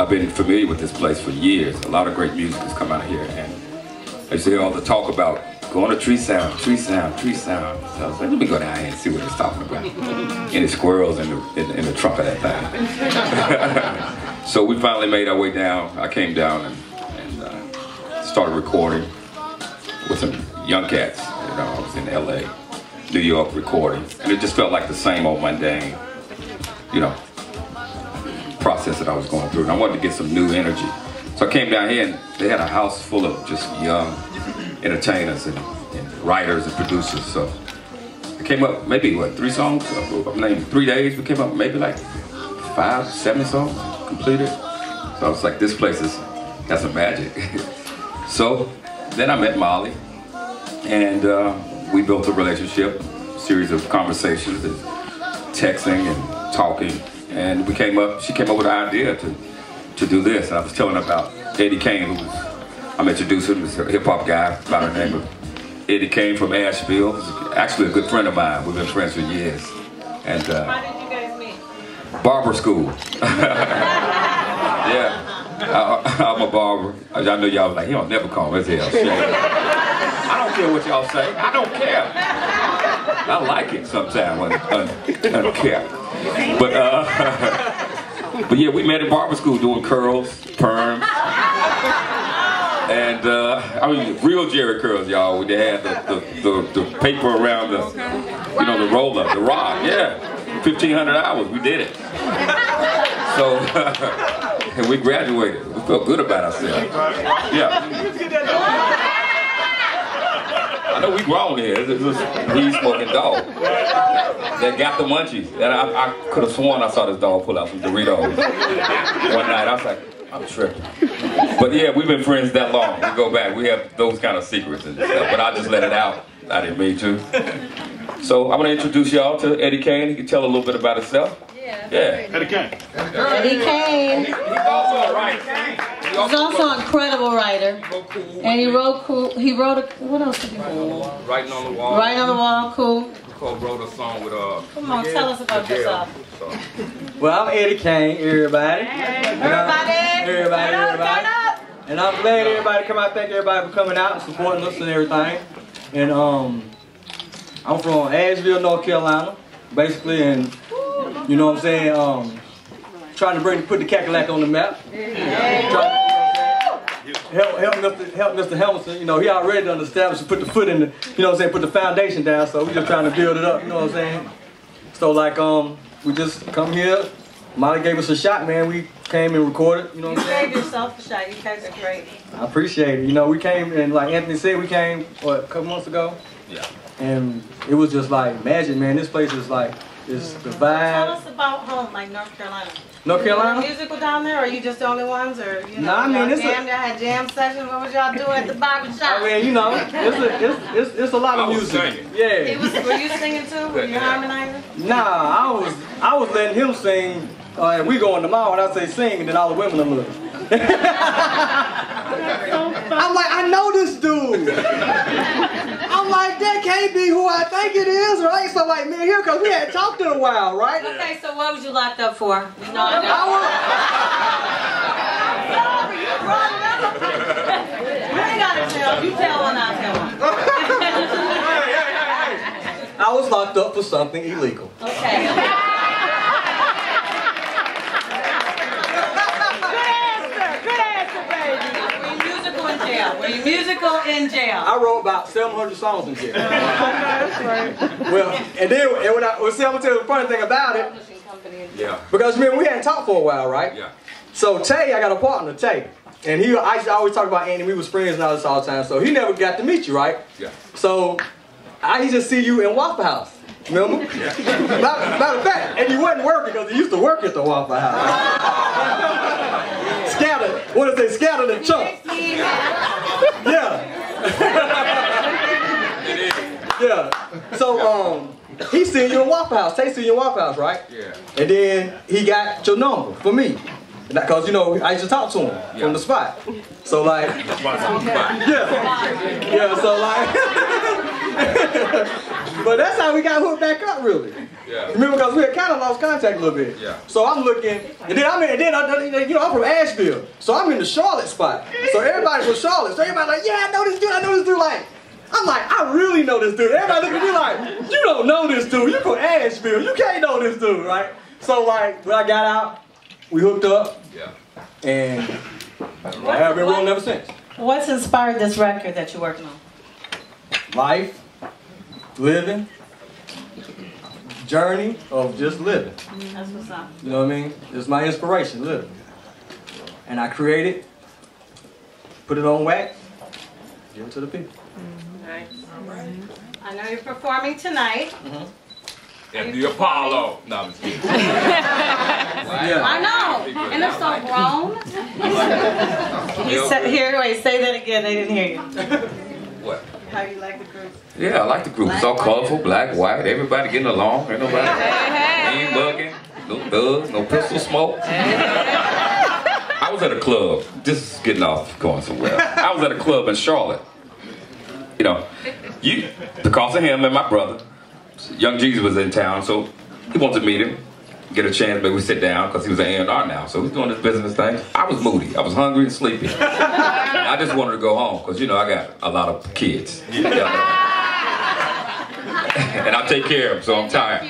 I've been familiar with this place for years. A lot of great music has come out of here, and I used to hear all the talk about going to Tree Sound, Tree Sound, Tree Sound. So I was like, let me go down here and see what it's talking about. Any squirrels in the trunk of that thing. So we finally made our way down. I came down and started recording with some young cats. You know, I was in LA, New York recording, and it just felt like the same old mundane, you know, process that I was going through. And I wanted to get some new energy. So I came down here and they had a house full of just young entertainers and writers and producers. So I came up maybe, what, 3 songs? I named 3 days, we came up maybe like 5, 7 songs completed. So I was like, this place has some magic. So then I met Molly, and we built a relationship, a series of conversations and texting and talking, and she came up with the idea to do this. And I was telling her about Eddie Kane, I'm introducing him, he's a hip-hop guy by the name of Eddie Kane from Asheville. He's actually a good friend of mine. We've been friends for years. And how did you guys meet? Barber school. Yeah, I'm a barber. I know y'all was like, he don't never call his hell. I don't care what y'all say. I don't care. I like it sometimes when I don't care. But yeah, we met at barber school doing curls, perms. And I mean, real Jerry curls, y'all. They had the paper around the, you know, the roller, the rod. Yeah, 1,500 hours, we did it. So, and we graduated. We felt good about ourselves. Yeah. I know we grown here. It's just weed smoking dog that got the munchies. And I could have sworn I saw this dog pull out some Doritos one night. I was like, I'm tripping. But yeah, we've been friends that long. We go back. We have those kind of secrets and stuff. But I just let it out. I didn't mean to. So I'm going to introduce y'all to Eddie Kane. He can tell a little bit about himself. Yeah. Eddie Kane. Eddie Kane. He's also a writer. He's also an incredible writer. And he wrote what else did he write? Writing on the Wall. Writing on the Wall, cool. Co-wrote a song with Come on, tell us about yourself. Well, I'm Eddie Kane, everybody. Everybody. And I'm glad everybody come out. Thank everybody for coming out and supporting us and everything. And I'm from Asheville, North Carolina, basically, and you know what I'm saying, trying to put the Cackalack on the map. Help Mr. Hamilton, you know, he already done established and put the foot in the, you know what I'm saying, put the foundation down, so we just trying to build it up, you know what I'm saying? So like, we just come here, Molly gave us a shot, man, we came and recorded, you know what I'm saying? You gave yourself a shot, you guys are great. I appreciate it, you know, we came, and like Anthony said, we came, what, a couple months ago? Yeah. And it was just like magic, man, this place is like, it's the vibe. Tell us about home, like North Carolina. North Carolina? Is there musical down there, or are you just the only ones, or you know? Nah, I mean, y'all had jam sessions. What was y'all doing at the barber shop? I mean, you know, it's a lot of music. Singing. Yeah. Were you singing too? Were you harmonizing? Nah, I was letting him sing. And we go in the mall and I say sing, and then all the women are looking. I'm like, I know this dude. I'm like, that can't be who I think it is, right? So like, man, here, cause we hadn't talked in a while, right? Okay, so what was you locked up for? You know, I you ain't gotta tell. You tell one, I'll tell one. I was locked up for something illegal. Okay. Were you musical in jail? I wrote about 700 songs in jail. Well, and then I'm gonna tell you the funny thing about it. Yeah. Because man, we hadn't talked for a while, right? Yeah. So Tay, I got a partner, Tay, and I used to always talk about Andy. We was friends and all this all the time. So he never got to meet you, right? Yeah. So I used to see you in Waffle House. Remember? Yeah. Matter of fact, and you wasn't working because you used to work at the Waffle House. Scattered. What did they say? Scattered and chunks. Yeah. Yeah. So he seen you in Waffle House. Tay seen you in Waffle House, right? Yeah. And then he got your number for me. Because, you know, I used to talk to him from the spot. So, like, yeah. Yeah, so, like, But that's how we got hooked back up, really. Yeah. Remember, because we had kind of lost contact a little bit. Yeah. So I'm looking, and then I'm from Asheville, so I'm in the Charlotte spot. So everybody from Charlotte, so everybody like, yeah, I know this dude, Like, I'm like, I really know this dude. Everybody looking at me like, you don't know this dude. You from Asheville. You can't know this dude, right? So like, when I got out, we hooked up, and I have been rolling ever since. What's inspired this record that you're working on? Life, living, journey of just living. That's what's up. You know what I mean? It's my inspiration, living. And I create it, put it on wax, give it to the people. Nice. I know you're performing tonight. At the Apollo. No, I'm just kidding. I know. And they're so grown. Wait, say that again. They didn't hear you. What? How you like the group? Yeah, I like the group. It's all colorful, black, white, everybody getting along. Ain't nobody ain't bugging, no thugs, no pistol smoke. I was at a club, this is getting off going somewhere. I was at a club in Charlotte. You know, because of him and my brother, Young Jesus was in town, so he wanted to meet him, get a chance, maybe we sit down, because he was an A&R now, so he's doing this business thing. I was moody, I was hungry and sleepy. I just wanted to go home, because you know, I got a lot of kids. And I take care of them, so I'm tired.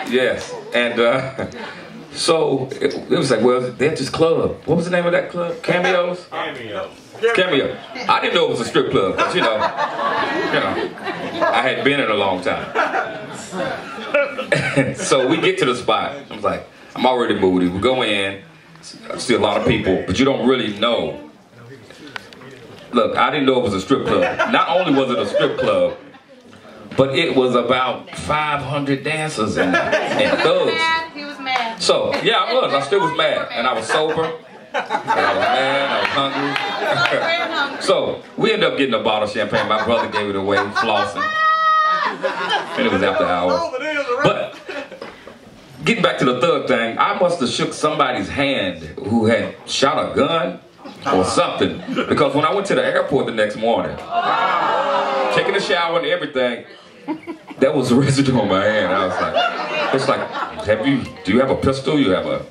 Yes, and so it was like, well, they're just club. What was the name of that club? Cameos? Cameo. I didn't know it was a strip club, because you know, I hadn't been in a long time. So we get to the spot. I was like, I'm already moody. We go in, I see a lot of people, but you don't really know. Look, I didn't know it was a strip club. Not only was it a strip club, but it was about 500 dancers and thugs. He was mad. So, yeah, I was. I still was mad. And I was sober. And I was mad. I was hungry. So, we ended up getting a bottle of champagne. My brother gave it away, flossing. And it was after hours. But, getting back to the thug thing, I must have shook somebody's hand who had shot a gun or something. Because when I went to the airport the next morning, taking a shower and everything, that was residue on my hand. I was like, it's like, do you have a pistol? You have a,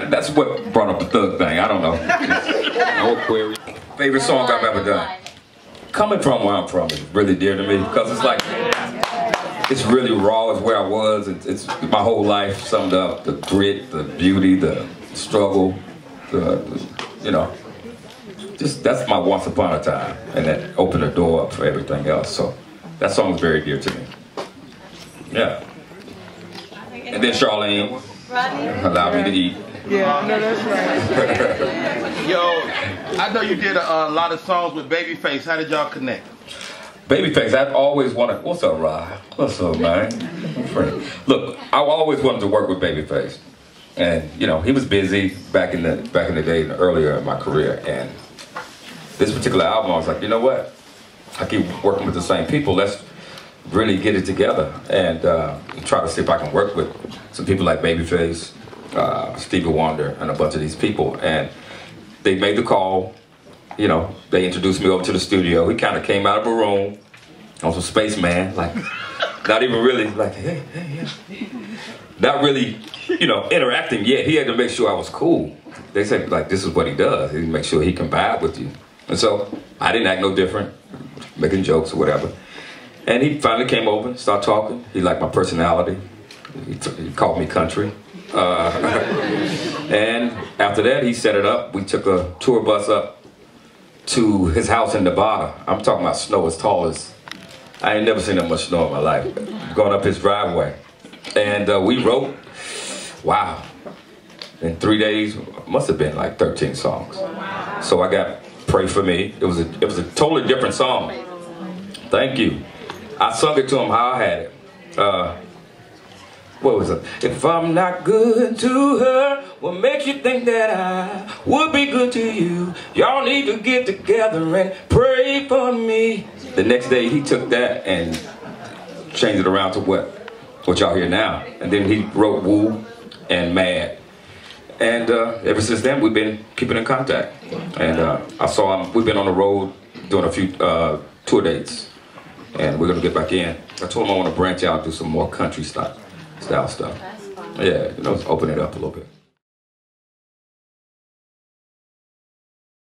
that's what brought up the thug thing. I don't know. No query. Favorite song I've ever done. Coming from where I'm from is really dear to me because it's like, it's really raw. It's where I was. It's my whole life summed up. The grit, the beauty, the struggle, you know. Just, that's my once upon a time. And that opened the door up for everything else. So that song is very dear to me. Yeah. And then Charlene allowed me to eat. Yeah, I know that's right. Yo, I know you did a lot of songs with Babyface. How did y'all connect? Babyface, I've always wanted. What's up, Rod? What's up, man? Look, I always wanted to work with Babyface, and you know he was busy back in the day, earlier in my career. And this particular album, I was like, you know what? I keep working with the same people. Let's really get it together and try to see if I can work with some people like Babyface, Stevie Wonder, and a bunch of these people. And they made the call. You know, they introduced me over to the studio. He kind of came out of a room on some spaceman, like, not even really, like, hey, yeah. Not really, you know, interacting yet. He had to make sure I was cool. They said, like, this is what he does. He make sure he can vibe with you. And so, I didn't act no different, making jokes or whatever. And he finally came over, started talking. He liked my personality. He called me country. And after that, he set it up. We took a tour bus up to his house in Nevada. I'm talking about snow as tall as, I ain't never seen that much snow in my life. Going up his driveway. And we wrote, wow, in 3 days, must have been like 13 songs. So I got Pray For Me. It was a totally different song. Thank you. I sung it to him how I had it. What was it? If I'm not good to her, what makes you think that I would be good to you? Y'all need to get together and pray for me. The next day he took that and changed it around to what y'all hear now. And then he wrote Woo and Mad. And ever since then we've been keeping in contact. And I saw him, we've been on the road doing a few tour dates. and we're gonna get back in. I told him I want to branch out, do some more country style stuff. Yeah, you know, let's open it up a little bit.